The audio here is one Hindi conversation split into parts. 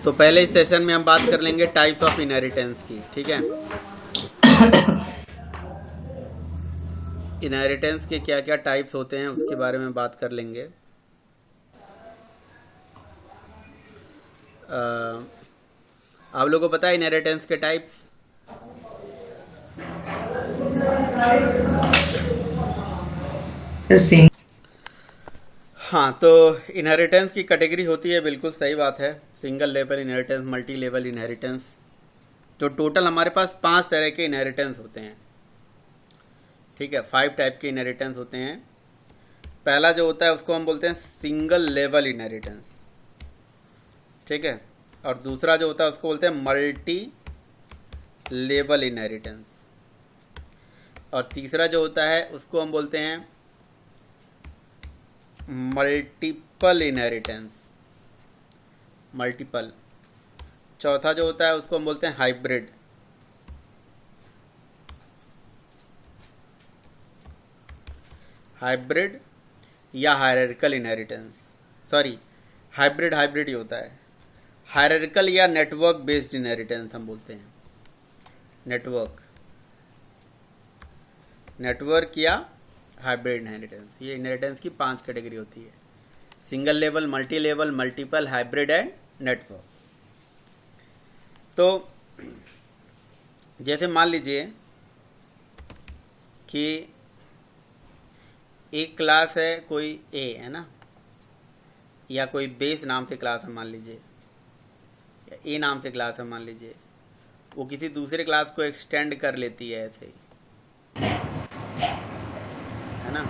तो पहले इस सेशन में हम बात कर लेंगे टाइप्स ऑफ इनहेरिटेंस की, ठीक है। इनहेरिटेंस के क्या क्या टाइप्स होते हैं उसके बारे में बात कर लेंगे। आप लोगों को पता है इनहेरिटेंस के टाइप्स? सिंग हाँ, तो इनहेरिटेंस की कैटेगरी होती है, बिल्कुल सही बात है, single level inheritance, multi level inheritance. तो टोटल हमारे पास 5 तरह के इनहेरिटेंस होते हैं, ठीक है। 5 टाइप के इनहेरिटेंस होते हैं। पहला जो होता है उसको हम बोलते हैं सिंगल लेवल इनहेरिटेंस, ठीक है। और दूसरा जो होता है उसको बोलते हैं मल्टी लेवल इनहेरिटेंस। और तीसरा जो होता है उसको हम बोलते हैं मल्टीपल इनहेरिटेंस, मल्टीपल। चौथा जो होता है उसको हम बोलते हैं हाइब्रिड। हाइब्रिड या hierarchical inheritance, sorry hybrid hybrid ही होता है। हायरार्किकल या नेटवर्क बेस्ड इनहेरिटेंस हम बोलते हैं, नेटवर्क या हाइब्रिड इनहेरिटेंस। ये इनहेरिटेंस की 5 कैटेगरी होती है, single level, multi level, multiple, hybrid and network. तो जैसे मान लीजिए कि एक क्लास है, कोई ए है ना, या कोई बेस नाम से क्लास है मान लीजिए, या ए नाम से क्लास है मान लीजिए, वो किसी दूसरे क्लास को एक्सटेंड कर लेती है ऐसे ही, है ना,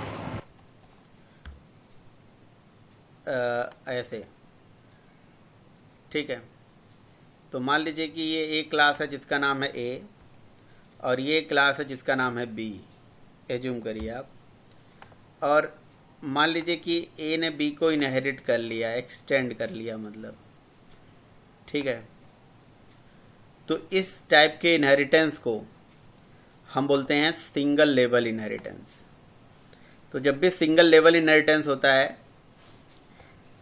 ऐसे, ठीक है। तो मान लीजिए कि ये एक क्लास है जिसका नाम है ए, और ये क्लास है जिसका नाम है बी, एज्यूम करिए आप। और मान लीजिए कि ए ने बी को इनहेरिट कर लिया, एक्सटेंड कर लिया मतलब, ठीक है। तो इस टाइप के इनहेरिटेंस को हम बोलते हैं सिंगल लेवल इनहेरिटेंस। तो जब भी सिंगल लेवल इनहेरिटेंस होता है,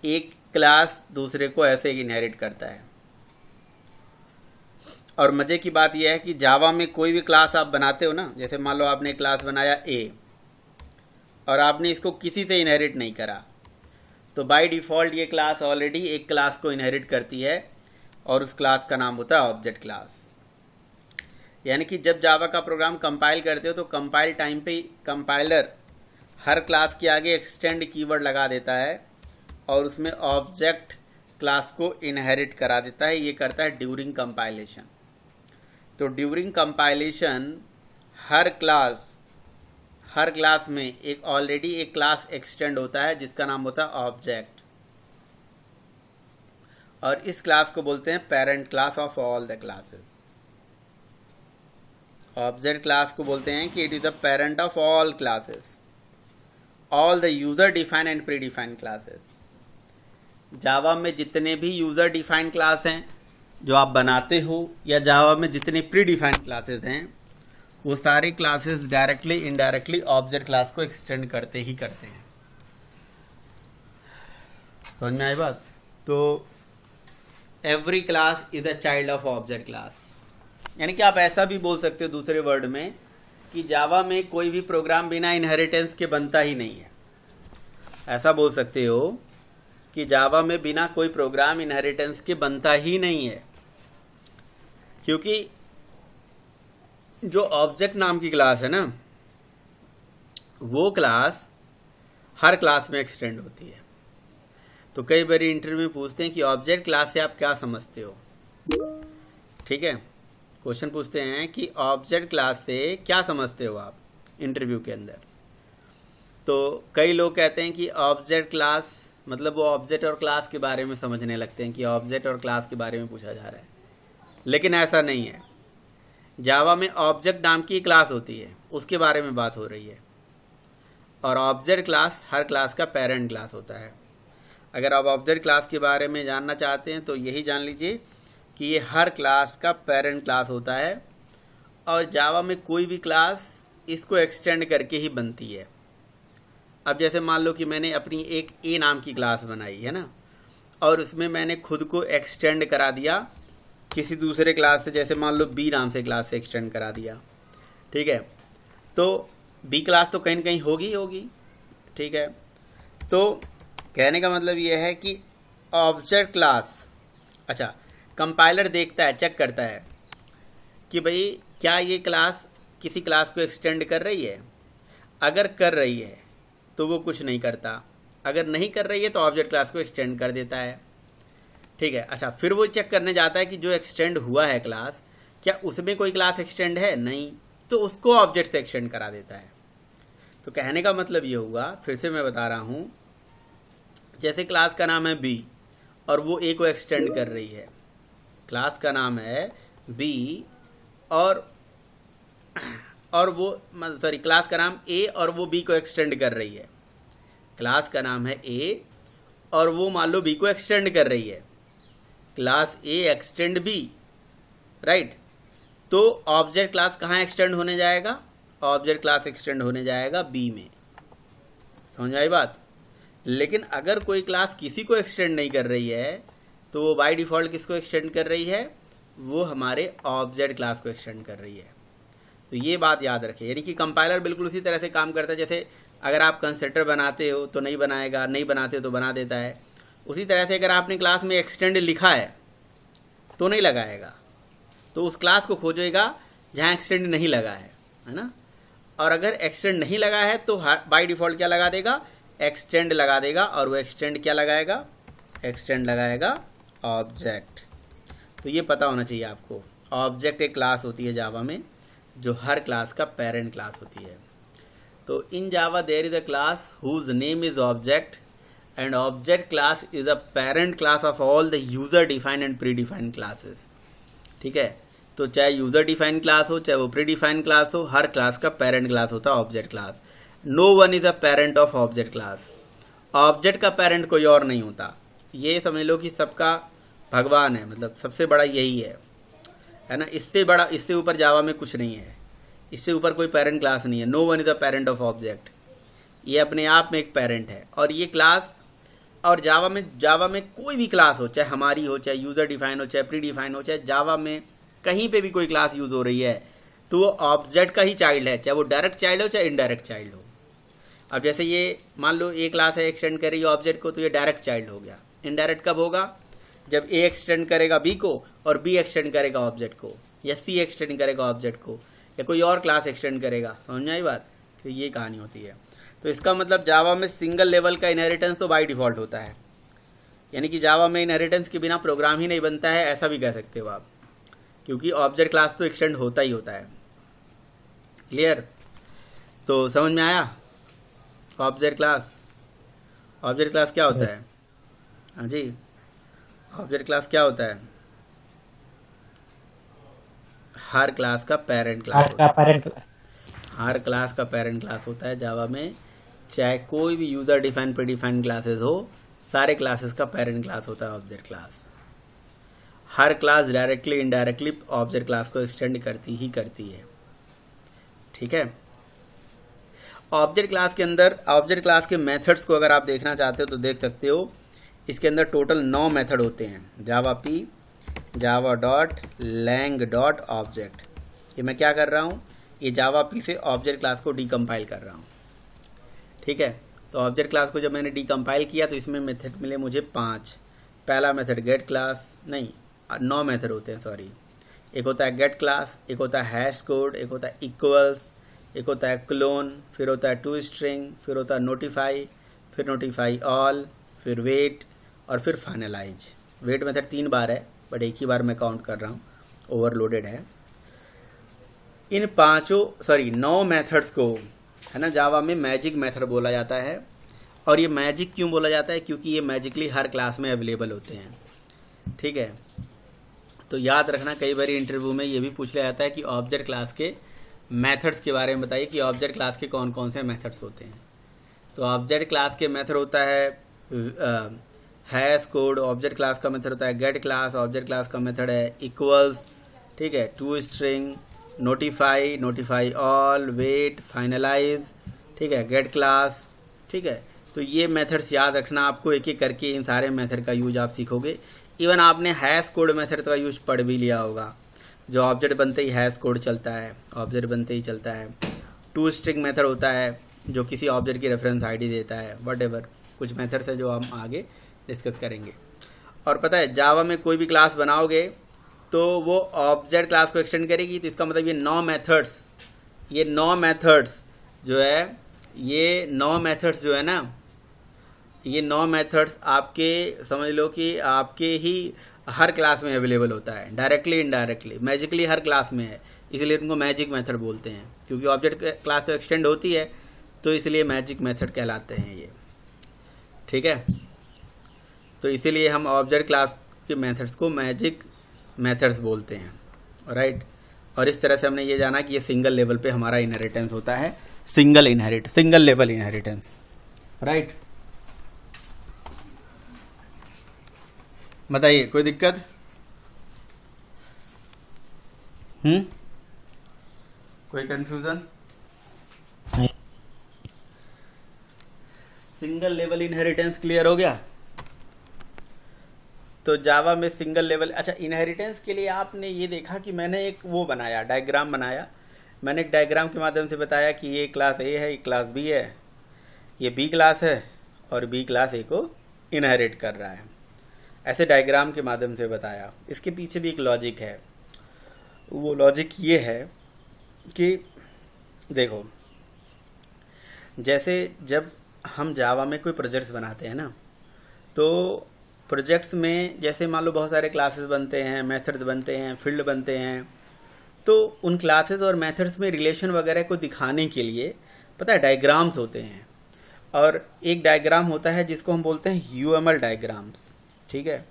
एक क्लास दूसरे को ऐसे इनहेरिट करता है। और मज़े की बात यह है कि जावा में कोई भी क्लास आप बनाते हो ना, जैसे मान लो आपने क्लास बनाया ए और आपने इसको किसी से इनहेरिट नहीं करा, तो बाय डिफ़ॉल्ट ये क्लास ऑलरेडी एक क्लास को इनहेरिट करती है, और उस क्लास का नाम होता है ऑब्जेक्ट क्लास। यानी कि जब जावा का प्रोग्राम कंपाइल करते हो तो कंपाइल टाइम पे कंपाइलर हर क्लास के आगे एक्सटेंड कीवर्ड लगा देता है और उसमें ऑब्जेक्ट क्लास को इनहेरिट करा देता है। ये करता है ड्यूरिंग कंपाइलेशन। तो ड्यूरिंग कंपाइलेशन हर क्लास में एक ऑलरेडी एक क्लास एक्सटेंड होता है जिसका नाम होता है ऑब्जेक्ट, और इस क्लास को बोलते हैं parent class of all the classes. Object class को बोलते हैं कि it is the parent of all classes, all the user define and predefined classes. Java में जितने भी यूजर डिफाइंड क्लास हैं जो आप बनाते हो, या जावा में जितने प्री डिफाइंड क्लासेस हैं, वो सारी classes directly indirectly object class को एक्सटेंड करते ही करते हैं। समझ में आई बात? तो every class is a child of object class. यानी कि आप ऐसा भी बोल सकते हो दूसरे वर्ड में कि जावा में कोई भी प्रोग्राम बिना इनहेरिटेंस के बनता ही नहीं है। ऐसा बोल सकते हो कि जावा में बिना कोई प्रोग्राम इनहेरिटेंस के बनता ही नहीं है, क्योंकि जो ऑब्जेक्ट नाम की क्लास है ना, वो क्लास हर क्लास में एक्सटेंड होती है। तो कई बार इंटरव्यू में पूछते हैं कि ऑब्जेक्ट क्लास से आप क्या समझते हो, ठीक है। क्वेश्चन पूछते हैं कि ऑब्जेक्ट क्लास से क्या समझते हो आप इंटरव्यू के अंदर। तो कई लोग कहते हैं कि ऑब्जेक्ट क्लास मतलब वो ऑब्जेक्ट और क्लास के बारे में समझने लगते हैं कि ऑब्जेक्ट और क्लास के बारे में पूछा जा रहा है, लेकिन ऐसा नहीं है। जावा में ऑब्जेक्ट नाम की क्लास होती है, उसके बारे में बात हो रही है, और ऑब्जेक्ट क्लास हर क्लास का पेरेंट क्लास होता है। अगर आप ऑब्जेक्ट क्लास के बारे में जानना चाहते हैं तो यही जान लीजिए कि ये हर क्लास का पेरेंट क्लास होता है, और जावा में कोई भी क्लास इसको एक्सटेंड करके ही बनती है। अब जैसे मान लो कि मैंने अपनी एक ए नाम की क्लास बनाई है ना, और उसमें मैंने खुद को एक्सटेंड करा दिया किसी दूसरे क्लास से, जैसे मान लो बी नाम से क्लास से एक्सटेंड करा दिया, ठीक है। तो बी क्लास तो कहीं ना कहीं होगी, ठीक है। तो कहने का मतलब ये है कि ऑब्जेक्ट क्लास, अच्छा, कंपाइलर देखता है, चेक करता है कि भाई क्या ये क्लास किसी क्लास को एक्सटेंड कर रही है। अगर कर रही है तो वो कुछ नहीं करता, अगर नहीं कर रही है तो ऑब्जेक्ट क्लास को एक्सटेंड कर देता है, ठीक है। अच्छा, फिर वो चेक करने जाता है कि जो एक्सटेंड हुआ है क्लास, क्या उसमें कोई क्लास एक्सटेंड है, नहीं, तो उसको ऑब्जेक्ट से एक्सटेंड करा देता है। तो कहने का मतलब ये हुआ, फिर से मैं बता रहा हूँ, जैसे क्लास का नाम है बी और वो ए को एक्सटेंड कर रही है, क्लास का नाम है बी और वो सॉरी क्लास का नाम ए और वो बी को एक्सटेंड कर रही है, क्लास का नाम है ए और वो मान लो बी को एक्सटेंड कर रही है, class a extend b, right. तो ऑब्जेक्ट क्लास कहाँ एक्सटेंड होने जाएगा, ऑब्जेक्ट क्लास एक्सटेंड होने जाएगा बी में, समझ आई बात। लेकिन अगर कोई क्लास किसी को एक्सटेंड नहीं कर रही है तो वो बाय डिफ़ॉल्ट किसको एक्सटेंड कर रही है, वो हमारे ऑब्जेक्ट क्लास को एक्सटेंड कर रही है। तो ये बात याद रखें, यानी कि कंपाइलर बिल्कुल उसी तरह से काम करता है, जैसे अगर आप कंस्ट्रक्टर बनाते हो तो नहीं बनाएगा, नहीं बनाते हो तो बना देता है। उसी तरह से अगर आपने क्लास में एक्सटेंड लिखा है तो नहीं लगाएगा, तो उस क्लास को खोजेगा जहाँ एक्सटेंड नहीं लगा है ना। और अगर एक्सटेंड नहीं लगा है तो बाय डिफ़ॉल्ट क्या लगा देगा, एक्सटेंड लगा देगा, और वो एक्सटेंड क्या लगाएगा, एक्सटेंड लगाएगा ऑब्जेक्ट। तो ये पता होना चाहिए आपको, ऑब्जेक्ट एक क्लास होती है जावा में जो हर क्लास का पेरेंट क्लास होती है। तो in Java there is a class whose name is object and object class is a parent class of all the user defined and predefined classes, ठीक है। तो चाहे यूजर डिफाइंड क्लास हो, चाहे वो प्री डिफाइंड क्लास हो, हर क्लास का पेरेंट क्लास होता है object class. No one is a parent of object class, object का पेरेंट कोई और नहीं होता। ये समझ लो कि सबका भगवान है, मतलब सबसे बड़ा यही है ना। इससे बड़ा, इससे ऊपर जावा में कुछ नहीं है, इससे ऊपर कोई पेरेंट क्लास नहीं है। No one is a parent of object, ये अपने आप में एक पेरेंट है। और ये क्लास, और जावा में कोई भी क्लास हो, चाहे हमारी हो, चाहे यूजर डिफाइन हो, चाहे प्री डिफाइन हो, चाहे जावा में कहीं पे भी कोई क्लास यूज हो रही है तो वो ऑब्जेक्ट का ही चाइल्ड है, चाहे वो डायरेक्ट चाइल्ड हो चाहे इनडायरेक्ट चाइल्ड हो। अब जैसे ये मान लो ए क्लास है, एक्सटेंड कर रही है ऑब्जेक्ट को, तो ये डायरेक्ट चाइल्ड हो गया। इनडायरेक्ट कब होगा, जब ए एक्सटेंड करेगा बी को और बी एक्सटेंड करेगा ऑब्जेक्ट को, या सी एक्सटेंड करेगा ऑब्जेक्ट को, या कोई और क्लास एक्सटेंड करेगा। समझ में आई बात। तो ये कहानी होती है। तो इसका मतलब जावा में सिंगल लेवल का इनहेरिटेंस तो बाय डिफ़ॉल्ट होता है, यानी कि जावा में इनहेरिटेंस के बिना प्रोग्राम ही नहीं बनता है, ऐसा भी कह सकते हो आप, क्योंकि ऑब्जेक्ट क्लास तो एक्सटेंड होता ही होता है। क्लियर। तो समझ में आया ऑब्जेक्ट क्लास। ऑब्जेक्ट क्लास क्या होता है, हाँ जी, ऑब्जेक्ट क्लास क्या होता है, हर क्लास का पेरेंट क्लास होता है। हर क्लास का पेरेंट क्लास होता है जावा में, चाहे कोई भी user define predefine classes हो, सारे क्लासेस का पेरेंट क्लास होता है ऑब्जेक्ट क्लास। हर class directly indirectly object class को एक्सटेंड करती ही करती है, ठीक है। ऑब्जेक्ट क्लास के अंदर, ऑब्जेक्ट क्लास के मेथड्स को अगर आप देखना चाहते हो तो देख सकते हो। इसके अंदर टोटल 9 मेथड होते हैं, javap, Java dot, lang dot object. ये मैं क्या कर रहा हूँ, ये जावा पी से ऑब्जेक्ट क्लास को डीकम्पाइल कर रहा हूँ, ठीक है। तो ऑब्जेक्ट क्लास को जब मैंने डीकम्पाइल किया तो इसमें मेथड मिले मुझे 5। पहला मेथड गेट क्लास, नहीं 9 मेथड होते हैं, सॉरी। एक होता है गेट क्लास, एक होता है हैश कोड, एक होता है इक्वल्स, एक होता है क्लोन, फिर होता है टू स्ट्रिंग, फिर होता है नोटिफाई, फिर नोटिफाई ऑल, फिर वेट और फिर फाइनलाइज। वेट मेथड 3 बार है, बट एक ही बार मैं काउंट कर रहा हूँ, ओवरलोडेड है। इन 9 मेथड्स को, है ना, जावा में मैजिक मेथड बोला जाता है। और ये मैजिक क्यों बोला जाता है, क्योंकि ये मैजिकली हर क्लास में अवेलेबल होते हैं, ठीक है। तो याद रखना, कई बार इंटरव्यू में ये भी पूछ लिया जाता है कि ऑब्जेक्ट क्लास के मेथड्स के बारे में बताइए कि ऑब्जेक्ट क्लास के कौन कौन से मेथड्स होते हैं। तो ऑब्जेक्ट क्लास के मेथड होता है हैश कोड, ऑब्जेक्ट क्लास का मेथड होता है गेट क्लास, ऑब्जेक्ट क्लास का मेथड है इक्वल्स, ठीक है, to string, notify, notify all, wait, finalize, ठीक है, गेट क्लास, ठीक है। तो ये मेथड्स याद रखना आपको, एक एक करके इन सारे मेथड का यूज आप सीखोगे। इवन आपने हैश कोड मेथड का यूज पढ़ भी लिया होगा, जो ऑब्जेक्ट बनते ही हैश कोड चलता है, ऑब्जेक्ट बनते ही चलता है। टू स्ट्रिंग मेथड होता है जो किसी ऑब्जेक्ट की रेफरेंस आईडी देता है। व्हाटएवर कुछ मेथड्स है जो हम आगे डिस्कस करेंगे। और पता है जावा में कोई भी क्लास बनाओगे तो वो ऑब्जेक्ट क्लास को एक्सटेंड करेगी, तो इसका मतलब ये 9 मेथड्स जो है, ये 9 मेथड्स जो है ना, ये 9 मेथड्स आपके समझ लो कि आपके ही हर क्लास में अवेलेबल होता है, डायरेक्टली इनडायरेक्टली मैजिकली हर क्लास में है, इसलिए तुमको मैजिक मेथड बोलते हैं, क्योंकि ऑब्जेक्ट क्लास से एक्सटेंड होती है तो इसलिए मैजिक मेथड कहलाते हैं ये। ठीक है, तो इसीलिए हम ऑब्जेक्ट क्लास के मेथड्स को मैजिक मेथड्स बोलते हैं, राइट। और इस तरह से हमने ये जाना कि ये सिंगल लेवल पे हमारा इनहेरिटेंस होता है, सिंगल लेवल इनहेरिटेंस, राइट। बताइए कोई दिक्कत? कोई confusion? Single level inheritance clear हो गया? तो जावा में सिंगल लेवल, अच्छा इनहेरिटेंस के लिए आपने ये देखा कि मैंने एक वो बनाया, डायग्राम बनाया। मैंने एक डायग्राम के माध्यम से बताया कि ये क्लास ए है, ये क्लास बी है, ये बी क्लास है और बी क्लास ए को इनहेरिट कर रहा है। ऐसे डायग्राम के माध्यम से बताया। इसके पीछे भी एक लॉजिक है। वो लॉजिक ये है कि देखो, जैसे जब हम जावा में कोई प्रोजेक्ट्स बनाते हैं ना, तो प्रोजेक्ट्स में जैसे मान लो बहुत सारे क्लासेस बनते हैं, मेथड्स बनते हैं, फील्ड बनते हैं, तो उन क्लासेस और मेथड्स में रिलेशन वगैरह को दिखाने के लिए पता है डायग्राम्स होते हैं। और एक डायग्राम होता है जिसको हम बोलते हैं यूएमएल डायग्राम्स। ठीक है,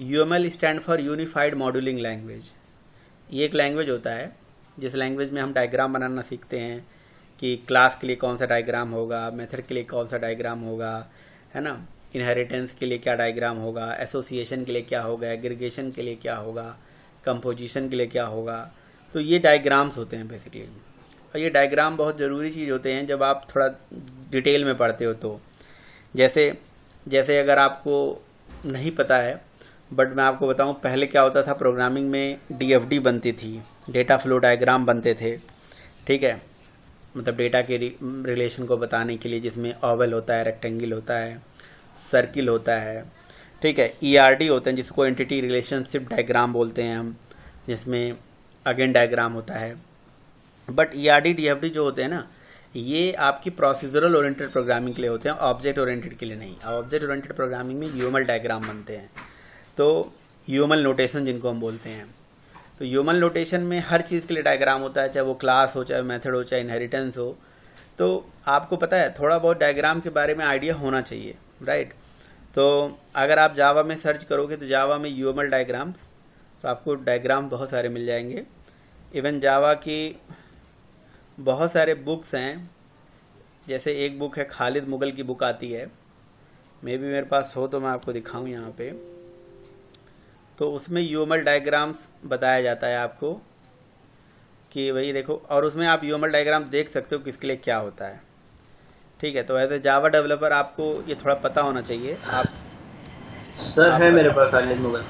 UML stand for unified modelling language. ये एक लैंग्वेज होता है जिस लैंग्वेज में हम डायग्राम बनाना सीखते हैं कि क्लास के लिए कौन सा डायग्राम होगा, मेथड के लिए कौन सा डायग्राम होगा, है ना, इनहेरिटेंस के लिए क्या डायग्राम होगा, एसोसिएशन के लिए क्या होगा, एग्रीगेशन के लिए क्या होगा, कंपोजिशन के लिए क्या होगा। तो ये डायग्राम्स होते हैं बेसिकली। और ये डायग्राम बहुत ज़रूरी चीज़ होते हैं जब आप थोड़ा डिटेल में पढ़ते हो तो। जैसे अगर आपको नहीं पता है, बट मैं आपको बताऊं, पहले क्या होता था प्रोग्रामिंग में, डीएफडी बनती थी, डेटा फ्लो डायग्राम बनते थे। ठीक है, मतलब डेटा के रिलेशन को बताने के लिए, जिसमें ओवल होता है, रेक्टेंगल होता है, सर्किल होता है। ठीक है, ईआरडी होते हैं जिसको एंटिटी रिलेशनशिप डायग्राम बोलते हैं हम, जिसमें अगेन डायग्राम होता है। बट ईआरडी डीएफडी जो होते हैं ना, ये आपकी प्रोसीजरल ओरिएंटेड प्रोग्रामिंग के लिए होते हैं, ऑब्जेक्ट ओरिएंटेड के लिए नहीं। ऑब्जेक्ट ओरिएंटेड प्रोग्रामिंग में यूएमएल डायग्राम बनते हैं, तो यूएमएल नोटेशन जिनको हम बोलते हैं। तो यूएमएल नोटेशन में हर चीज़ के लिए डायग्राम होता है, चाहे वो क्लास हो, चाहे मेथड हो, चाहे इनहेरिटेंस हो। तो आपको पता है थोड़ा बहुत डायग्राम के बारे में आइडिया होना चाहिए, राइट। तो अगर आप जावा में सर्च करोगे तो जावा में यूएमएल डायग्राम्स, तो आपको डायग्राम बहुत सारे मिल जाएंगे। इवन जावा की बहुत सारे बुक्स हैं, जैसे एक बुक है खालिद मुगल की बुक आती है, मे बी मेरे पास हो तो मैं आपको दिखाऊं यहाँ पे। तो उसमें यूएमएल डायग्राम्स बताया जाता है आपको कि भाई देखो, और उसमें आप यूएमएल डायग्राम देख सकते हो किसके लिए क्या होता है। ठीक है, तो एज ए जावा डेवलपर आपको ये थोड़ा पता होना चाहिए। आप सर है मेरे पास खालिद मुगल,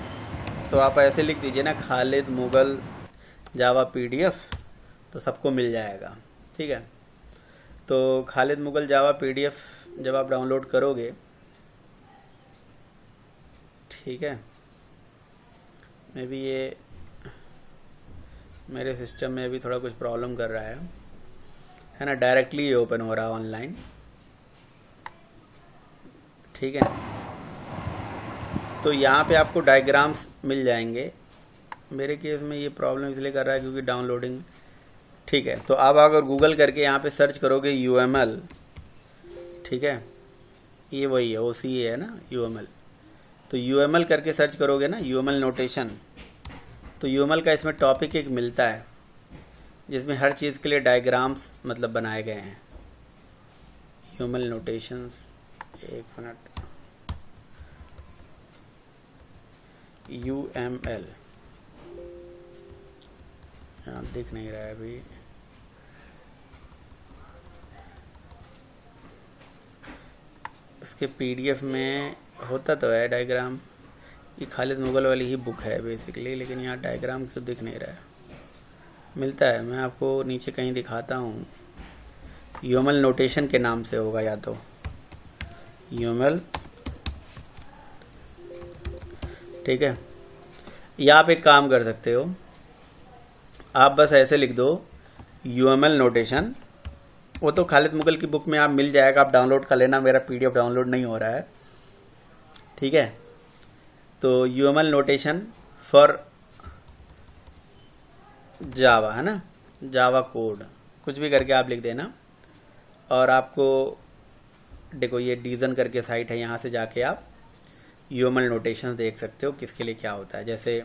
तो आप ऐसे लिख दीजिए ना, खालिद मुगल जावा पीडीएफ, तो सबको मिल जाएगा। ठीक है, तो खालिद मुगल जावा पीडीएफ जब आप डाउनलोड करोगे, ठीक है, मे बी ये मेरे सिस्टम में अभी थोड़ा कुछ प्रॉब्लम कर रहा है ना, डायरेक्टली ये ओपन हो रहा है ऑनलाइन। ठीक है, तो यहाँ पे आपको डायग्राम्स मिल जाएंगे। मेरे केस में ये प्रॉब्लम इसलिए कर रहा है क्योंकि डाउनलोडिंग। ठीक है, तो आप अगर गूगल करके यहाँ पे सर्च करोगे यूएमएल, ठीक है, ये वही है, OCA है ना यूएमएल, तो यूएमएल करके सर्च करोगे ना, यूएमएल नोटेशन, तो यूएमएल का इसमें टॉपिक एक मिलता है जिसमें हर चीज़ के लिए डायग्राम्स मतलब बनाए गए हैं। यूएमएल नोटेशंस, एक मिनट, यूएमएल यहाँ दिख नहीं रहा है अभी, उसके पीडीएफ में होता तो है डायग्राम। ये खालिद मुगल वाली ही बुक है बेसिकली, लेकिन यहाँ डायग्राम क्यों दिख नहीं रहा है। मिलता है, मैं आपको नीचे कहीं दिखाता हूँ। यूएमएल नोटेशन के नाम से होगा, या तो यूएमएल, ठीक है। या आप एक काम कर सकते हो, आप बस ऐसे लिख दो यूएमएल नोटेशन। वो तो खालिद मुगल की बुक में आप मिल जाएगा, आप डाउनलोड कर लेना। मेरा पीडीएफ डाउनलोड नहीं हो रहा है, ठीक है। तो यूएमएल नोटेशन फॉर जावा, है ना, जावा कोड, कुछ भी करके आप लिख देना। और आपको देखो ये डीजन करके साइट है, यहाँ से जाके आप यूएमएल नोटेशन देख सकते हो किसके लिए क्या होता है। जैसे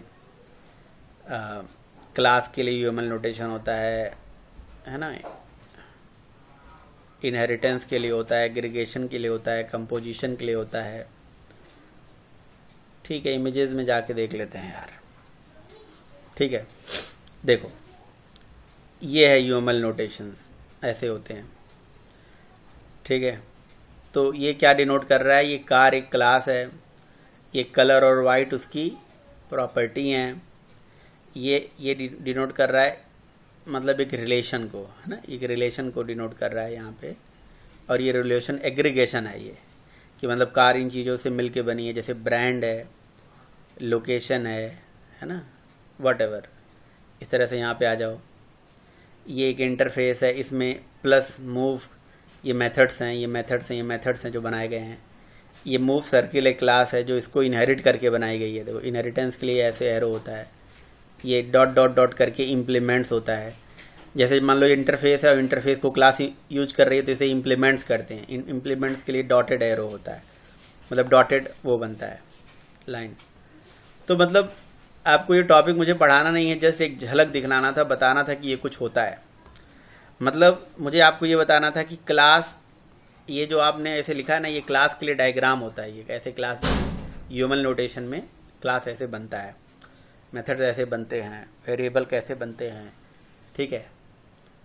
क्लास के लिए यूएमएल नोटेशन होता है ना, इनहेरिटेंस के लिए होता है, एग्रीगेशन के लिए होता है, कंपोजिशन के लिए होता है, ठीक है। इमेजेस में जाके देख लेते हैं यार, ठीक है। देखो ये है यूएमएल नोटेशंस, ऐसे होते हैं, ठीक है। तो ये क्या डिनोट कर रहा है, ये कार एक क्लास है, ये कलर और वाइट उसकी प्रॉपर्टी हैं। ये डिनोट कर रहा है मतलब एक रिलेशन को, है ना, एक रिलेशन को डिनोट कर रहा है यहाँ पे। और ये रिलेशन एग्रीगेशन है, ये कि मतलब कार इन चीज़ों से मिल के बनी है, जैसे ब्रांड है, लोकेशन है ना, वॉट इस तरह से यहाँ पे आ जाओ। ये एक इंटरफेस है, इसमें प्लस मूव, ये मेथड्स हैं, ये मेथड्स हैं जो बनाए गए हैं। ये मूव सर्किल एक क्लास है जो इसको इनहेरिट करके बनाई गई है। देखो इनहेरिटेंस के लिए ऐसे एरो होता है, ये डॉट डॉट डॉट करके इम्प्लीमेंट्स होता है। जैसे मान लो इंटरफेस है और इंटरफेस को क्लास यूज कर रही है तो इसे इम्प्लीमेंट्स करते हैं। इन इम्प्लीमेंट्स के लिए डॉटेड एरो होता है, मतलब डॉटेड वो बनता है लाइन। तो मतलब आपको ये टॉपिक मुझे पढ़ाना नहीं है, जस्ट एक झलक दिखलाना था, बताना था कि ये कुछ होता है। मतलब मुझे आपको ये बताना था कि क्लास, ये जो आपने ऐसे लिखा है ना, ये क्लास के लिए डायग्राम होता है। ये कैसे क्लास यूएमएल नोटेशन में क्लास ऐसे बनता है, मेथड ऐसे बनते हैं, वेरिएबल कैसे बनते हैं, ठीक है।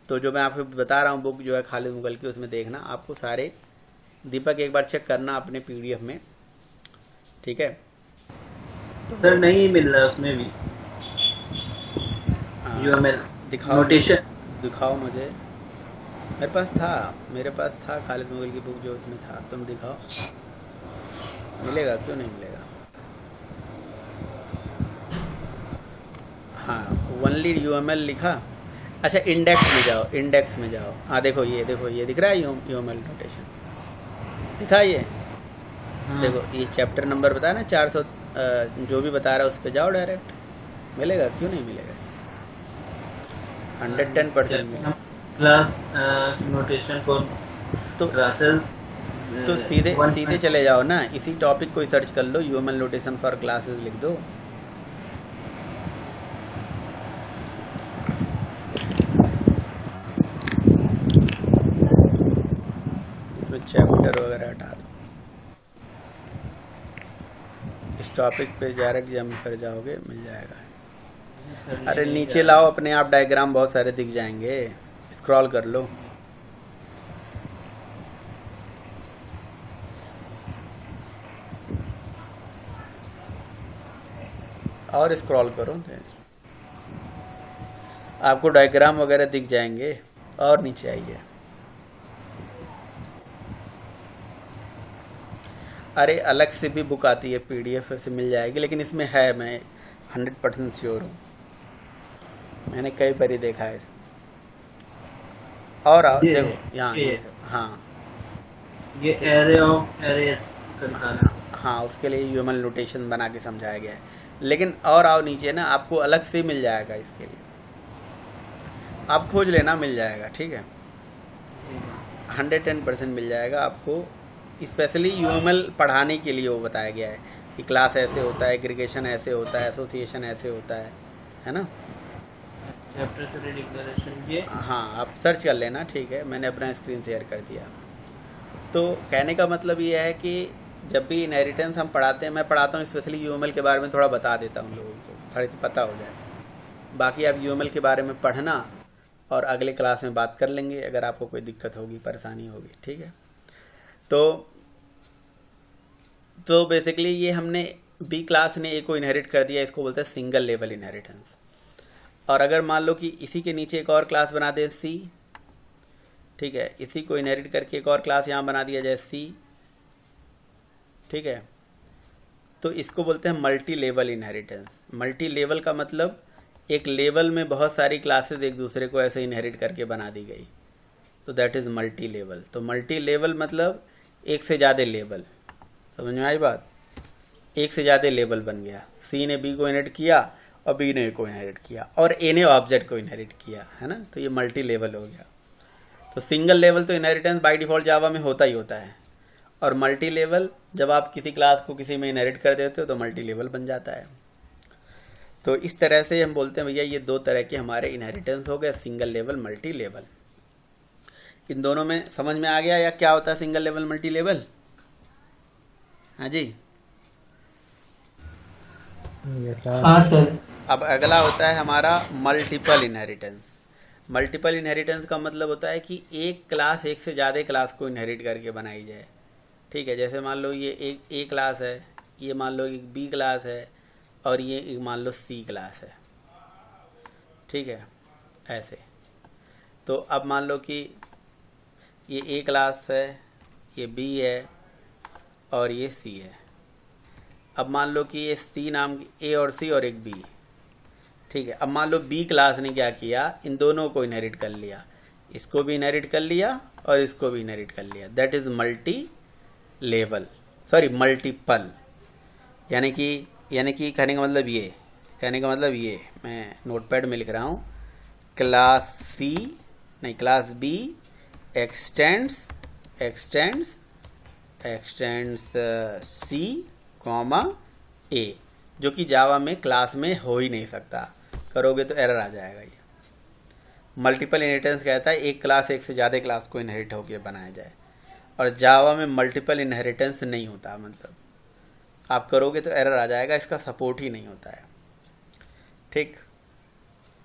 तो जो मैं आपको बता रहा हूँ बुक जो है खालिद मुगल की, उसमें देखना आपको सारे। दीपक एक बार चेक करना अपने पीडीएफ में, ठीक है। तो सर नहीं मिल रहा उसमें भी यूएमएल दिखाओ, नोटेशन दिखाओ मुझे। मेरे पास था खालिद मुगल की बुक जो उसमें था, तुम दिखाओ। मिलेगा, क्यों नहीं मिलेगा। हाँ, ओनली यूएमएल लिखा। अच्छा इंडेक्स में जाओ। हाँ देखो ये दिख रहा है यूएमएल नोटेशन, दिखा ये। देखो ये चैप्टर नंबर बताया ना 400, जो भी बता रहा है उस पर जाओ डायरेक्ट, मिलेगा, क्यों नहीं मिलेगा। 110% मिलेगा। क्लास नोटेशन फॉर तो क्लासेस, तो सीधे चले जाओ ना, इसी टॉपिक को ही सर्च कर लो, यूएमएल नोटेशन फॉर क्लासेस लिख दो। तो चैप्टर वगैरह हटा दो, इस टॉपिक पे डायरेक्ट जंप कर जाओगे, मिल जाएगा। अरे नीचे लाओ, अपने आप डायग्राम बहुत सारे दिख जाएंगे, स्क्रॉल कर लो। और स्क्रॉल करो तो आपको डायग्राम वगैरह दिख जाएंगे। और नीचे आइए। अरे अलग से भी बुक आती है, पीडीएफ से मिल जाएगी, लेकिन इसमें है, मैं 100% श्योर हूँ, मैंने कई बार ही देखा है। और आओ देखो यहाँ ये, हाँ ये एरे ऑफ एरेस करना, हाँ उसके लिए यूएमएल नोटेशन बना के समझाया गया है। लेकिन और आओ नीचे ना, आपको अलग से मिल जाएगा, इसके लिए आप खोज लेना, मिल जाएगा, ठीक है। 110% मिल जाएगा आपको। स्पेशली यूएमएल पढ़ाने के लिए वो बताया गया है कि क्लास ऐसे होता है, एग्रीगेशन ऐसे होता है, एसोसिएशन ऐसे होता है ना। चैप्टर 3 डिक्लेरेशन ये, हाँ आप सर्च कर लेना, ठीक है, मैंने अपना स्क्रीन शेयर कर दिया। तो कहने का मतलब ये है कि जब भी इनहेरिटेंस हम पढ़ाते हैं, मैं पढ़ाता हूँ स्पेशली यूएमएल के बारे में थोड़ा बता देता हूँ लोगों को, थोड़ी पता हो जाए। बाकी आप यूएमएल के बारे में पढ़ना और अगले क्लास में बात कर लेंगे, अगर आपको कोई दिक्कत होगी, परेशानी होगी, ठीक है। तो तो बेसिकली ये हमने बी क्लास ने ए को इनहेरिट कर दिया, इसको बोलते हैं सिंगल लेवल इनहेरिटेंस। और अगर मान लो कि इसी के नीचे एक और क्लास बना दें सी, ठीक है, इसी को इनहेरिट करके एक और क्लास यहाँ बना दिया जाए सी, ठीक है, तो इसको बोलते हैं multi level inheritance. Multi level का मतलब एक लेवल में बहुत सारी क्लासेस एक दूसरे को ऐसे इनहेरिट करके बना दी गई, तो दैट इज़ मल्टी लेवल। तो मल्टी लेवल मतलब एक से ज़्यादा लेवल, समझ में आई बात? एक से ज़्यादा लेवल बन गया, सी ने बी को इनहेरिट किया और बी ने ए को इनहेरिट किया और ए ने ऑब्जेक्ट को इनहेरिट किया, है ना, तो ये मल्टी लेवल हो गया। तो सिंगल लेवल तो इनहेरिटेंस बाय डिफ़ॉल्ट जावा में होता ही होता है, और मल्टी लेवल जब आप किसी क्लास को किसी में इनहेरिट कर देते हो तो मल्टी लेवल बन जाता है। तो इस तरह से हम बोलते हैं भैया ये दो तरह के हमारे इनहेरिटेंस हो गए, सिंगल लेवल मल्टी लेवल। इन दोनों में समझ में आ गया या क्या होता है सिंगल लेवल मल्टी लेवल? हाँ जी, हाँ सर। अब अगला होता है हमारा मल्टीपल इनहेरिटेंस। मल्टीपल इनहेरिटेंस का मतलब होता है कि एक क्लास एक से ज़्यादा क्लास को इनहेरिट करके बनाई जाए, ठीक है। जैसे मान लो ये एक ए क्लास है, ये मान लो एक बी क्लास है और ये एक मान लो सी क्लास है, ठीक है, ऐसे। तो अब मान लो कि ये ए क्लास है, ये बी है और ये सी है। अब मान लो कि ये सी नाम की ए और सी और एक बी, ठीक है। अब मान लो बी क्लास ने क्या किया, इन दोनों को इनहेरिट कर लिया, इसको भी इनहेरिट कर लिया और इसको भी इनहेरिट कर लिया, that is multi level, sorry multiple. यानी कि कहने का मतलब ये मैं नोटपैड में लिख रहा हूँ, class B x tends C comma ए, जो कि जावा में क्लास में हो ही नहीं सकता, करोगे तो एरर आ जाएगा। ये मल्टीपल इनहेरिटेंस कहता है एक क्लास एक से ज़्यादा क्लास को इनहेरिट होकर बनाया जाए, और जावा में मल्टीपल इनहेरिटेंस नहीं होता, मतलब आप करोगे तो एरर आ जाएगा, इसका सपोर्ट ही नहीं होता है, ठीक।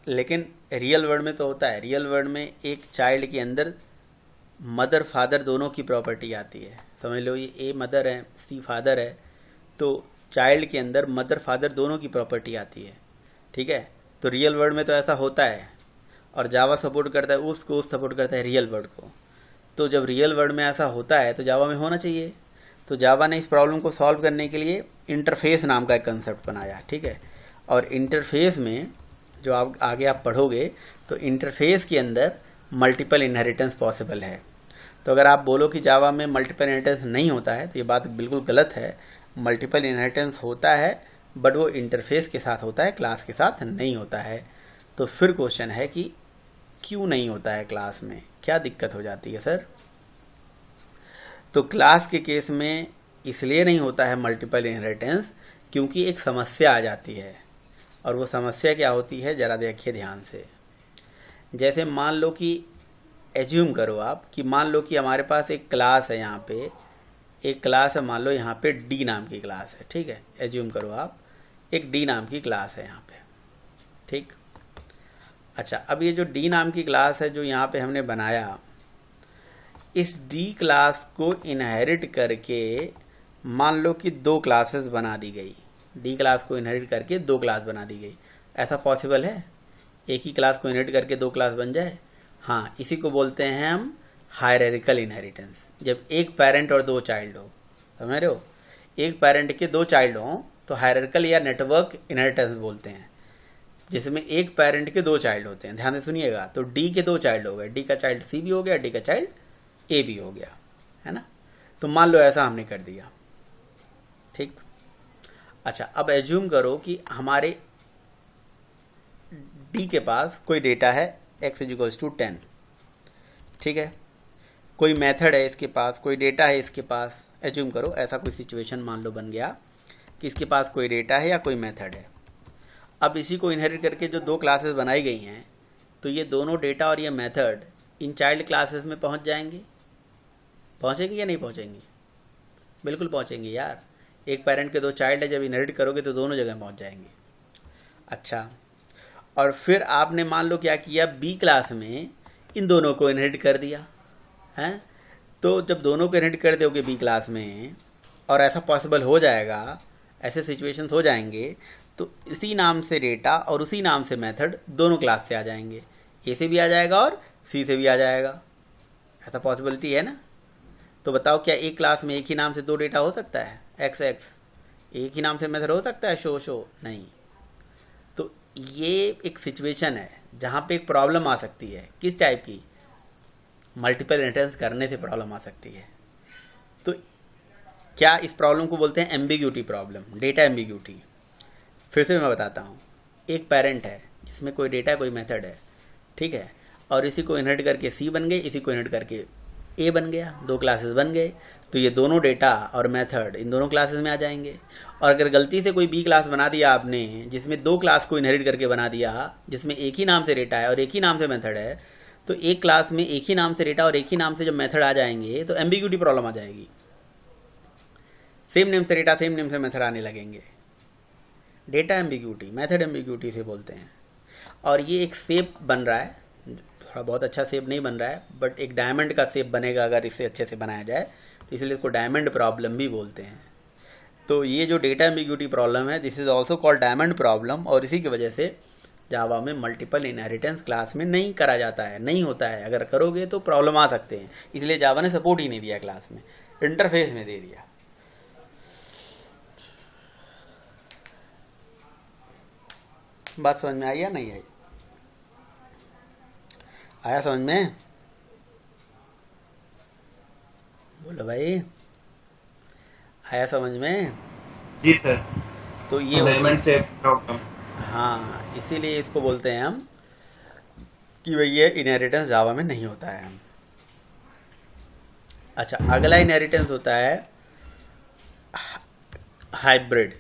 लेकिन रियल वर्ल्ड में तो होता है। रियल वर्ल्ड में एक चाइल्ड के अंदर मदर फादर दोनों की प्रॉपर्टी आती है। समझ लो ये ए मदर है, सी फादर है, तो चाइल्ड के अंदर मदर फादर दोनों की प्रॉपर्टी आती है, ठीक है। तो रियल वर्ल्ड में तो ऐसा होता है, और जावा सपोर्ट करता है उसको, सपोर्ट करता है रियल वर्ल्ड को। तो जब रियल वर्ल्ड में ऐसा होता है तो जावा में होना चाहिए। तो जावा ने इस प्रॉब्लम को सॉल्व करने के लिए इंटरफेस नाम का एक कंसेप्ट बनाया, ठीक है। और इंटरफेस में जो आप आगे आप पढ़ोगे तो इंटरफेस के अंदर मल्टीपल इनहेरिटेंस पॉसिबल है। तो अगर आप बोलो कि जावा में मल्टीपल इनहेरिटेंस नहीं होता है तो ये बात बिल्कुल गलत है। मल्टीपल इनहेरिटेंस होता है, बट वो इंटरफेस के साथ होता है, क्लास के साथ नहीं होता है। तो फिर क्वेश्चन है कि क्यों नहीं होता है क्लास में, क्या दिक्कत हो जाती है सर? तो क्लास के केस में इसलिए नहीं होता है मल्टीपल इनहेरिटेंस क्योंकि एक समस्या आ जाती है, और वो समस्या क्या होती है ज़रा देखिए ध्यान से। जैसे मान लो कि एज्यूम करो आप कि मान लो कि हमारे पास एक क्लास है, यहाँ पे एक क्लास है, मान लो यहाँ पे डी नाम की क्लास है, ठीक है। एज्यूम करो आप एक डी नाम की क्लास है यहाँ पे, ठीक। अच्छा, अब ये जो डी नाम की क्लास है जो यहाँ पे हमने बनाया, इस डी क्लास को इनहेरिट करके मान लो कि दो क्लासेस बना दी गई। डी क्लास को इनहेरिट करके दो क्लास बना दी गई, ऐसा पॉसिबल है? एक ही क्लास को इनहेरिट करके दो क्लास बन जाए? हाँ, इसी को बोलते हैं हम हायरार्किकल इनहेरिटेंस। जब एक पेरेंट और दो चाइल्ड हो, समझ रहे हो, एक पेरेंट के दो चाइल्ड हो तो हायरार्किकल या नेटवर्क इनहेरिटेंस बोलते हैं, जिसमें एक पेरेंट के दो चाइल्ड होते हैं। ध्यान से सुनिएगा, तो डी के दो चाइल्ड हो गए, डी का चाइल्ड सी भी हो गया, डी का चाइल्ड ए भी हो गया, है ना। तो मान लो ऐसा हमने कर दिया, ठीक। अच्छा, अब एज्यूम करो कि हमारे डी के पास कोई डेटा है x = 10, ठीक है। कोई मेथड है इसके पास, कोई डेटा है इसके पास। एज्यूम करो ऐसा कोई सिचुएशन मान लो बन गया कि इसके पास कोई डेटा है या कोई मेथड है। अब इसी को इनहेरिट करके जो दो क्लासेस बनाई गई हैं, तो ये दोनों डेटा और ये मेथड इन चाइल्ड क्लासेस में पहुंच जाएंगे। पहुंचेंगे या नहीं पहुंचेंगे? बिल्कुल पहुंचेंगे यार। एक पेरेंट के दो चाइल्ड है, जब इनहेरिट करोगे तो दोनों जगह पहुंच जाएंगे। अच्छा, और फिर आपने मान लो क्या किया, बी क्लास में इन दोनों को इनहेरिट कर दिया है। तो जब दोनों को इनहेरिट कर दोगे बी क्लास में, और ऐसा पॉसिबल हो जाएगा, ऐसे सिचुएशंस हो जाएंगे तो इसी नाम से डेटा और उसी नाम से मेथड दोनों क्लास से आ जाएंगे, ए से भी आ जाएगा और सी से भी आ जाएगा। ऐसा पॉसिबिलिटी है ना। तो बताओ क्या एक क्लास में एक ही नाम से दो डेटा हो सकता है? एक्स एक्स एक ही नाम से मेथड हो सकता है, शो नहीं। तो ये एक सिचुएशन है जहाँ पे एक प्रॉब्लम आ सकती है। किस टाइप की? मल्टीपल इनहेरिटेंस करने से प्रॉब्लम आ सकती है। तो क्या इस प्रॉब्लम को बोलते हैं एम्बिग्यूटी प्रॉब्लम, डेटा एम्बिग्यूटी। फिर से मैं बताता हूँ। एक पेरेंट है जिसमें कोई डेटा कोई मेथड है, ठीक है, और इसी को इनहेरिट करके सी बन गए, इसी को इनहेरिट करके ए बन गया, दो क्लासेस बन गए। तो ये दोनों डेटा और मेथड इन दोनों क्लासेस में आ जाएंगे। और अगर गलती से कोई बी क्लास बना दिया आपने जिसमें दो क्लास को इनहेरिट करके बना दिया, जिसमें एक ही नाम से डेटा है और एक ही नाम से मेथड है, तो एक क्लास में एक ही नाम से डेटा और एक ही नाम से जब मेथड आ जाएंगे तो एम्बिग्यूटी प्रॉब्लम आ जाएगी। सेम नेम से डेटा सेम नेम से मेथड आने लगेंगे। डेटा एम्बिग्यूटी, मेथड एम्बिग्यूटी से बोलते हैं। और ये एक शेप बन रहा है, थोड़ा बहुत अच्छा शेप नहीं बन रहा है, बट एक डायमंड का शेप बनेगा अगर इसे अच्छे से बनाया जाए, तो इसलिए इसको डायमंड प्रॉब्लम भी बोलते हैं। तो ये जो डेटा एम्बिग्यूटी प्रॉब्लम है, this is also called diamond problem. और इसी की वजह से जावा में मल्टीपल इनहेरिटेंस क्लास में नहीं करा जाता है, नहीं होता है। अगर करोगे तो प्रॉब्लम आ सकते हैं, इसलिए जावा ने सपोर्ट ही नहीं दिया क्लास में, इंटरफेस में दे दिया। बात समझ में आई या नहीं आई? आया समझ में? बोलो भाई, आया समझ में? जी सर। तो ये डायमंड से प्रॉब्लम। हाँ, इसीलिए इसको बोलते हैं हम कि भाई ये इनहेरिटेंस जावा में नहीं होता है। अच्छा, अगला इनहेरिटेंस होता है हाइब्रिड।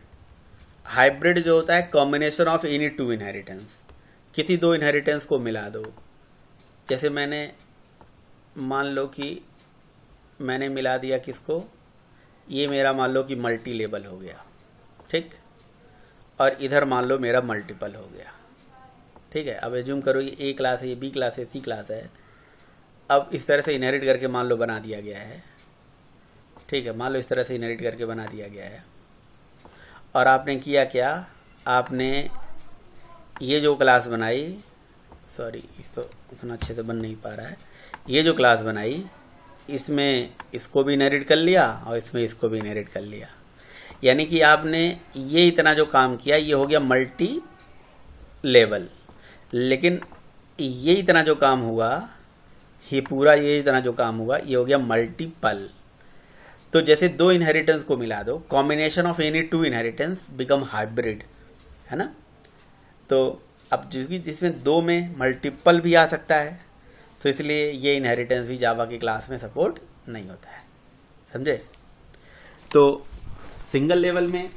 हाइब्रिड जो होता है combination of any two inheritance. किसी दो इनहेरिटेंस को मिला दो। जैसे मैंने मान लो कि मैंने मिला दिया किसको, ये मेरा मान लो कि मल्टी लेवल हो गया, ठीक, और इधर मान लो मेरा मल्टीपल हो गया, ठीक है। अब एज्यूम करो ये ए क्लास है, ये बी क्लास है, सी क्लास है। अब इस तरह से इनहेरिट करके मान लो बना दिया गया है, ठीक है, मान लो इस तरह से इनहेरिट करके बना दिया गया है। और आपने किया क्या, आपने ये जो क्लास बनाई, सॉरी इस तो उतना अच्छे से बन नहीं पा रहा है, ये जो क्लास बनाई इसमें इसको भी इनहेरिट कर लिया और इसमें इसको भी इनहेरिट कर लिया। यानी कि आपने ये इतना जो काम किया ये हो गया मल्टी लेवल। लेकिन ये इतना जो काम हुआ, ये पूरा ये इतना जो काम हुआ ये हो गया मल्टीपल। तो जैसे दो इनहेरिटेंस को मिला दो, combination of any two inheritance become hybrid, है ना। तो अब जिसमें दो में मल्टीपल भी आ सकता है, तो इसलिए ये इनहेरिटेंस भी जावा की क्लास में सपोर्ट नहीं होता है, समझे। तो सिंगल लेवल में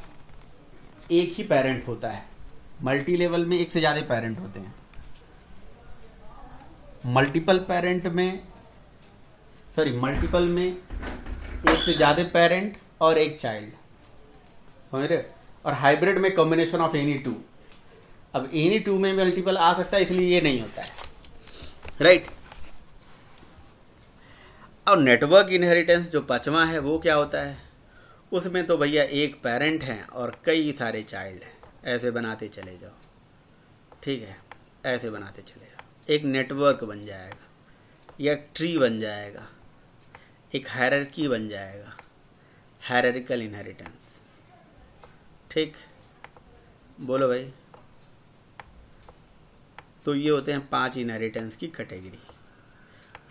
एक ही पेरेंट होता है, मल्टी लेवल में एक से ज़्यादा पेरेंट होते हैं। मल्टीपल में एक से ज़्यादा पेरेंट और एक चाइल्ड, समझ रहे। और हाइब्रिड में कॉम्बिनेशन ऑफ एनी टू। अब एनी टू में मल्टीपल आ सकता है, इसलिए ये नहीं होता है, राइट। और नेटवर्क इनहेरिटेंस जो पांचवा है वो क्या होता है, उसमें तो भैया एक पेरेंट है और कई सारे चाइल्ड हैं, ऐसे बनाते चले जाओ, ठीक है, ऐसे बनाते चले जाओ। एक नेटवर्क बन जाएगा या ट्री बन जाएगा, एक हायरार्की बन जाएगा, हायरार्किकल इनहेरिटेंस, ठीक। बोलो भाई। तो ये होते हैं 5 इनहेरिटेंस की कैटेगरी।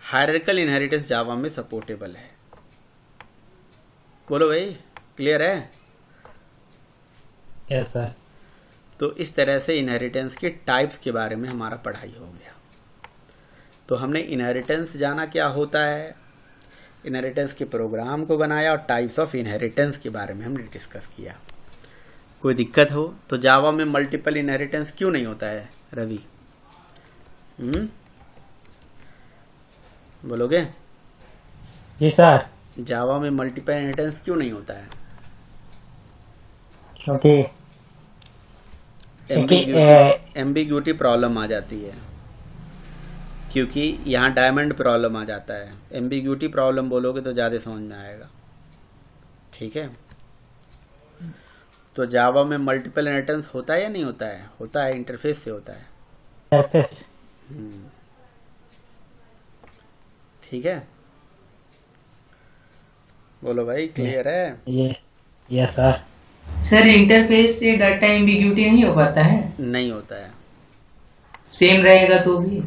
हायरार्किकल इनहेरिटेंस जावा में सपोर्टेबल है। बोलो भाई, क्लियर है? Yes sir. तो इस तरह से इनहेरिटेंस के टाइप्स के बारे में हमारा पढ़ाई हो गया। तो हमने इनहेरिटेंस जाना क्या होता है, इनहेरिटेंस के प्रोग्राम को बनाया और टाइप्स ऑफ इनहेरिटेंस के बारे में हमने डिस्कस किया। कोई दिक्कत हो तो जावा में मल्टीपल इनहेरिटेंस क्यों नहीं होता है रवि? बोलोगे? जी सर। जावा में मल्टीपल इनहेरिटेंस क्यों नहीं होता है? क्योंकि एम्बिग्यूटी प्रॉब्लम आ जाती है, क्योंकि यहाँ डायमंड प्रॉब्लम आ जाता है। एम्बिग्यूटी प्रॉब्लम बोलोगे तो ज़्यादा समझ में आएगा, ठीक है। तो जावा में मल्टीपल इनहेरिटेंस होता है या नहीं होता है? होता है, इंटरफेस से होता है। सरफेस। ठीक है, बोलो भाई, क्लियर है? ये यस सर। सर इंटरफेस से डाटा एम्बिग्यूटी नहीं हो पाता है? नहीं होता है। सेम रहेगा तो भी?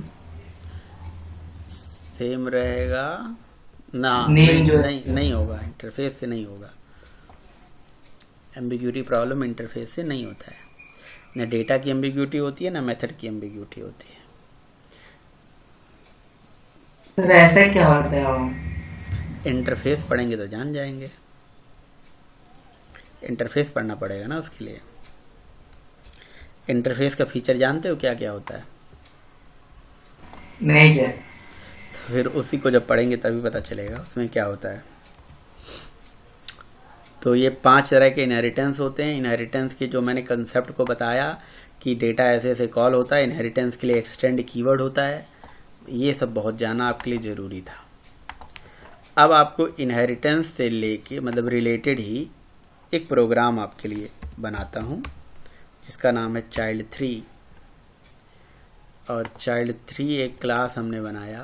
सेम रहेगा ना, नेम नहीं, जो नहीं, नहीं होगा, इंटरफेस से नहीं होगा। एम्बिग्यूटी प्रॉब्लम इंटरफेस से नहीं होता है। ना डेटा की एम्बिग्यूटी होती है, ना मेथड की एम्बिग्यूटी होती है। सर ऐसा क्या होता है? इंटरफेस पढ़ेंगे तो जान जाएंगे। इंटरफेस पढ़ना पड़ेगा ना उसके लिए। इंटरफेस का फीचर जानते हो क्या क्या होता है? नहीं सर। तो फिर उसी को जब पढ़ेंगे तभी पता चलेगा उसमें क्या होता है। तो ये 5 तरह के इनहेरिटेंस होते हैं। इनहेरिटेंस के जो मैंने कंसेप्ट को बताया कि डेटा ऐसे ऐसे कॉल होता है, इनहेरिटेंस के लिए एक्सटेंड कीवर्ड होता है, ये सब बहुत जानना आपके लिए ज़रूरी था। अब आपको इनहेरिटेंस से लेके मतलब रिलेटेड ही एक प्रोग्राम आपके लिए बनाता हूँ जिसका नाम है child3। और child3 एक क्लास हमने बनाया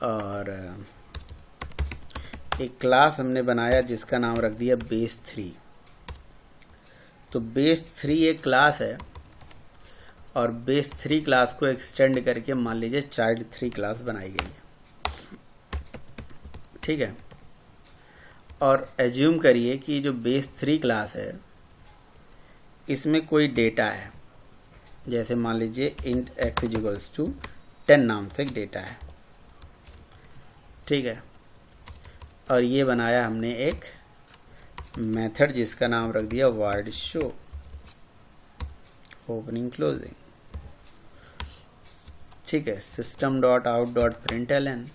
और एक क्लास हमने बनाया जिसका नाम रख दिया base3। तो base3 एक क्लास है और base3 क्लास को एक्सटेंड करके मान लीजिए child3 क्लास बनाई गई है। ठीक है, और एज्यूम करिए कि जो base3 क्लास है इसमें कोई डेटा है, जैसे मान लीजिए int x इक्वल्स टू 10 नाम से एक डेटा है। ठीक है, और ये बनाया हमने एक मेथड जिसका नाम रख दिया void show ओपनिंग क्लोजिंग। ठीक है, system.out.println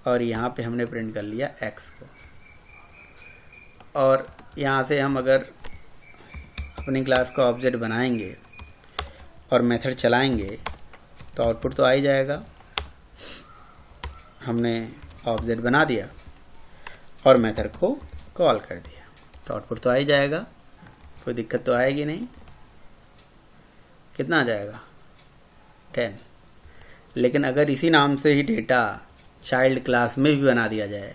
और यहाँ पे हमने प्रिंट कर लिया x को। और यहाँ से हम अगर अपनी क्लास का ऑब्जेक्ट बनाएंगे और मेथड चलाएंगे तो आउटपुट तो आ ही जाएगा। हमने ऑब्जेक्ट बना दिया और मेथड को कॉल कर दिया तो आउटपुट तो आ ही जाएगा, कोई दिक्कत तो आएगी नहीं। कितना आ जाएगा? 10। लेकिन अगर इसी नाम से ही डेटा चाइल्ड क्लास में भी बना दिया जाए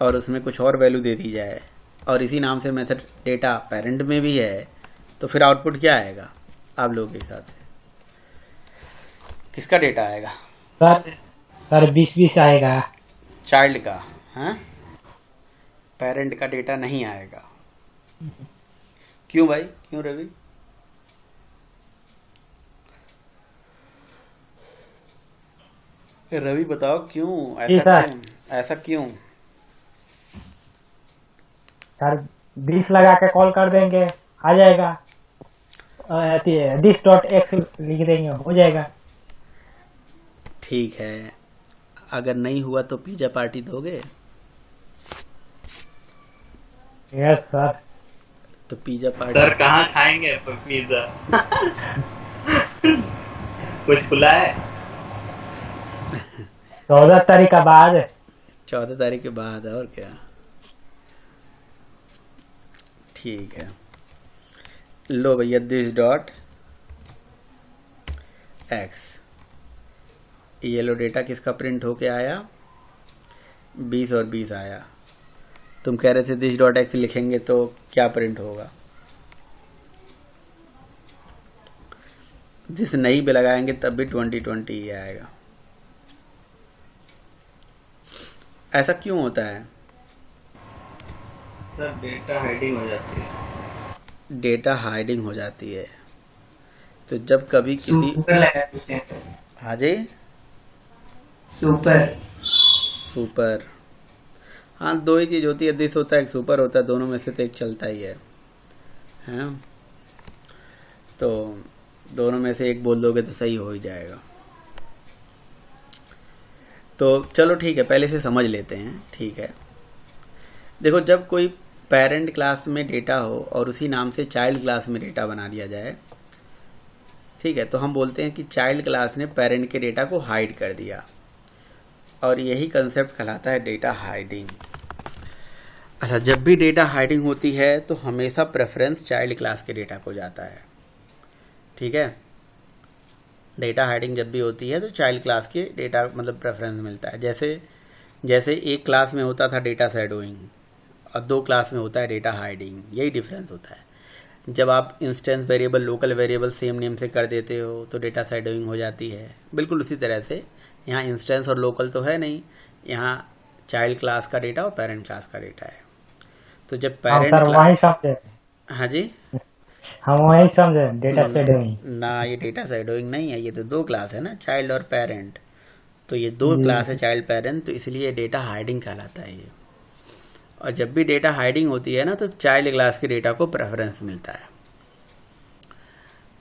और उसमें कुछ और वैल्यू दे दी जाए और इसी नाम से मेथड डेटा पेरेंट में भी है तो फिर आउटपुट क्या आएगा आप लोगों के हिसाब से? किसका डेटा आएगा? सर 20 आएगा। चाइल्ड का। हाँ, पेरेंट का डेटा नहीं आएगा। क्यों भाई, क्यों रवि? रवि बताओ क्यों ऐसा? क्यों ऐसा क्यों? सर 20 लगा के कॉल कर देंगे आ जाएगा। this.x लिख देंगे हो जाएगा। ठीक है, अगर नहीं हुआ तो पिज्जा पार्टी दोगे? Yes sir. तो पिज्जा पार्टी सर कहाँ खाएंगे पिज्जा? कुछ खुला है? 14 तारीख का बाद। 14 तारीख के बाद, और क्या। ठीक है, लो भैया this.x ये लो डेटा किसका प्रिंट होके आया? 20 और 20 आया। तुम कह रहे थे this.x लिखेंगे तो क्या प्रिंट होगा? जिस नहीं भी लगाएंगे तब भी 2020 ही आएगा। ऐसा क्यों होता है? सर डेटा हाइडिंग हो जाती है। डेटा हाइडिंग हो जाती है तो जब कभी किसी सुपर लगा देते हैं। हाँ जी, सुपर। हाँ, दो ही चीज़ होती है, दिस होता है एक सुपर होता है, दोनों में से तो एक चलता ही है। हैं, तो दोनों में से एक बोल दोगे तो सही हो ही जाएगा। तो चलो ठीक है, पहले से समझ लेते हैं। ठीक है, देखो, जब कोई पेरेंट क्लास में डेटा हो और उसी नाम से चाइल्ड क्लास में डेटा बना दिया जाए, ठीक है, तो हम बोलते हैं कि चाइल्ड क्लास ने पेरेंट के डेटा को हाइड कर दिया और यही कंसेप्ट कहलाता है डेटा हाइडिंग। अच्छा, जब भी डेटा हाइडिंग होती है तो हमेशा प्रेफरेंस चाइल्ड क्लास के डेटा को जाता है। ठीक है, डेटा हाइडिंग जब भी होती है तो चाइल्ड क्लास के डेटा मतलब प्रेफरेंस मिलता है। जैसे जैसे एक क्लास में होता था डेटा शैडोइंग और 2 क्लास में होता है डेटा हाइडिंग, यही डिफरेंस होता है। जब आप instance variable local variable same name से कर देते हो तो डेटा शैडोइंग हो जाती है। बिल्कुल उसी तरह से यहाँ इंस्टेंस और लोकल तो है नहीं, यहाँ चाइल्ड क्लास का डेटा और पेरेंट क्लास का डेटा है। तो जब हम पेरेंट सर वही समझे, हाँ जी, हम वही समझे डेटा शेड्यूलिंग। ना ये डेटा शैडोइंग नहीं है, ये तो 2 क्लास है ना, चाइल्ड और पेरेंट। तो ये 2 जी। क्लास है चाइल्ड पेरेंट, तो इसलिए डेटा हाइडिंग कहलाता है ये। और जब भी डेटा हाइडिंग होती है ना तो चाइल्ड क्लास के डेटा को प्रेफरेंस मिलता है।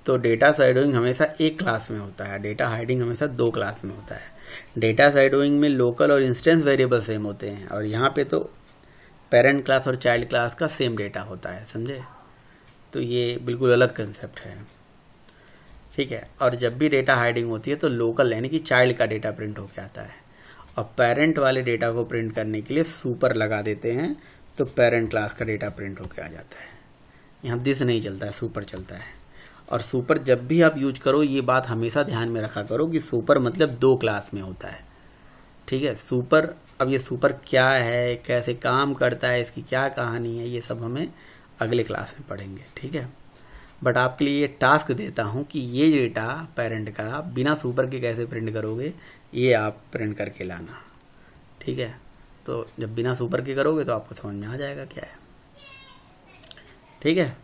तो डेटा शैडोइंग हमेशा एक क्लास में होता है, डेटा हाइडिंग हमेशा 2 क्लास में होता है। डेटा शैडोइंग में लोकल और इंस्टेंस वेरिएबल सेम होते हैं और यहाँ पे तो पेरेंट क्लास और चाइल्ड क्लास का सेम डेटा होता है, समझे। तो ये बिल्कुल अलग कंसेप्ट है। ठीक है, और जब भी डेटा हाइडिंग होती है तो लोकल यानी कि चाइल्ड का डेटा प्रिंट होके आता है और पेरेंट वाले डेटा को प्रिंट करने के लिए सुपर लगा देते हैं तो पेरेंट क्लास का डेटा प्रिंट होके आ जाता है। यहाँ दिस नहीं चलता है, सुपर चलता है। और सुपर जब भी आप यूज करो ये बात हमेशा ध्यान में रखा करो कि सुपर मतलब 2 क्लास में होता है। ठीक है, सुपर, अब ये सुपर क्या है, कैसे काम करता है, इसकी क्या कहानी है, ये सब हमें अगले क्लास में पढ़ेंगे। ठीक है, बट आपके लिए ये टास्क देता हूँ कि ये डेटा पेरेंट का बिना सुपर के कैसे प्रिंट करोगे, ये आप प्रिंट करके लाना। ठीक है, तो जब बिना सुपर के करोगे तो आपको समझ में आ जाएगा क्या है। ठीक है।